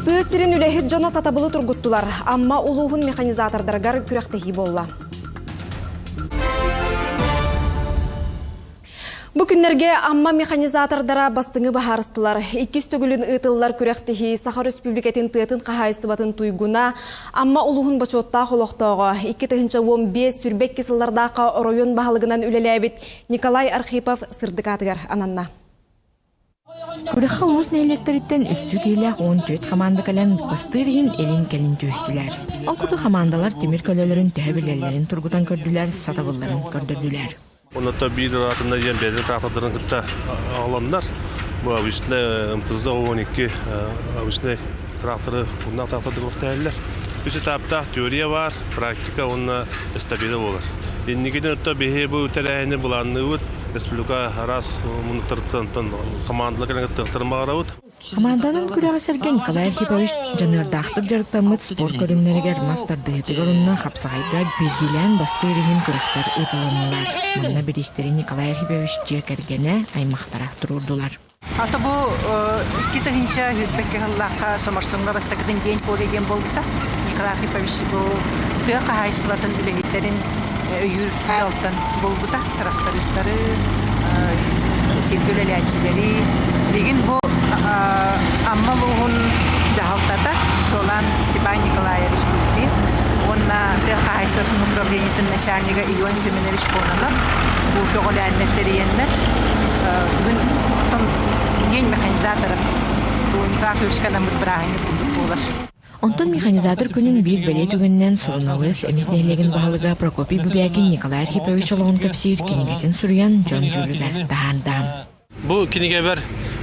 Тыыстырын үлехет жоно сатабылы тургуттулар, амма улуғын механизатордаргар күрәқтегі болла. Бу күннерге амма механизатордара бастыңы бахарыстылар. Иккис төгілін ытыллар күрәқтегі Сахар Республикатын тыатын қағайыстыбатын туйгуна амма улуғын бачотта холоқтоға 2-15 сүрбек кесыллардақа район бағалығынан үлеләбет Николай Архипов сырдыкатыгар ананна. Күрәхә улус нәйләттериттен үстү кейләк 14 команда кален бастырыгын элин келин төстүләр. Онкуды командалар темир көлөлөрүн төһөбүләләрен тургутан көрдүләр, сатабылларын көрдүләр. Онда bir ratında yen bedel traktörlerin kıtta alanlar. Bu avişte ımtızda 12 avişte traktörü bundan traktörü kurtarırlar. Üç etapta teoriye var, praktika onunla stabil olur. İnnikiden öte behe bu terehini bulanlığı Respublika aras monitörtön komandalarına tırtırmalar out. Komandanın күрәгә сәргән Николай Архипович жанырдактык жарыктамыт спорт көрүнмәргә мастарды ятыгырына хапсагайда билгелән бастырыгын көрәктәр ытылыннар. Монда биристери Николай Архипович җекәргәнә аймактара турдылар. Ата бу 2-нче хүтбәккә халлакка сомарсыңга бастакыдан ген полеген булды. Николай Архипович бу тыга хайсылатын билетләрен өйүр алтын булды да трактористлары, сиргөләләчиләре деген бу Аммалуғын жағалтата Чолан Степан Николаевич Кузьмин. Онна Тыхайсырдың управлениетін начальнига Ион Семенович Кононов. Бұл көғілі әннеттері енлер. Бүгін тұн ден механизаторов. Бұл Николаевичкадан бір бірағыны болар. Онтон механизатор күнін бір бәле түгіннен сұрыналыс әмезнейлеген бағылыға Прокопий Бубякин Николай Архипович олығын көпсейір кенегетін сүрген жон жүрілер дағардам. Bu kinigeber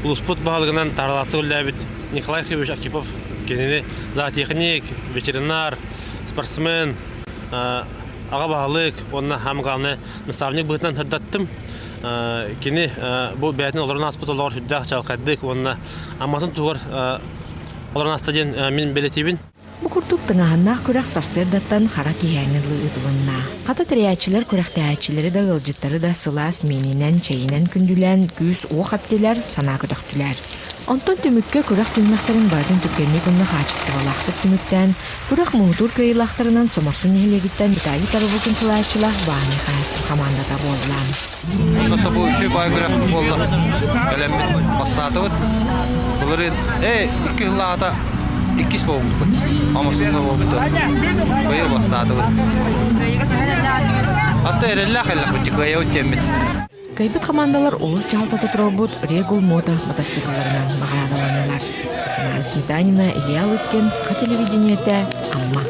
Ulusput bağlığından tarlattı öllebit Nikolay Arхипов kendini zootexnik, veterinar, sportsmen, ağa bağlıq, onunla hem qalını nastavnik bıhıtlan hüddattım. Kini bu bəyətin olarına asput olar hüddaq çalqaddık, onunla amatın tuğur olarına astajen min beletibin. Bu kurduk tыңаһыннаах күрәк сарсырдаттан хара киһәңелы ытылынна. Ката тәрәячиләр күрәктәячиләре дә гылҗыттары да сылас менинен чәйинен күндүлән күз оқ аптылар сана көтөктүләр. Онтон төмөккә күрәк төмәктәрен бардын төккәнне күнне хачысы валахтык төмөктән, күрәк муңдур кыйлахтарынан соморсун нәһлегиттән Виталий Таровукин сылаачылар бааны хәстә командада булдылар. Онда бу үче бай күрәк булды. Каләм бастатып. Буларын ике елларда İkisi oldu. Ama sonra oldu. Böyle başladı. Hatta erellah bitti koyu öttemedi. Kayıp komandalar olur çaltada robot Regul Moda motosikletlerine mağaralanırlar. Smetanina, İlya Lutken, Sıkı Televizyoniyete, Amma.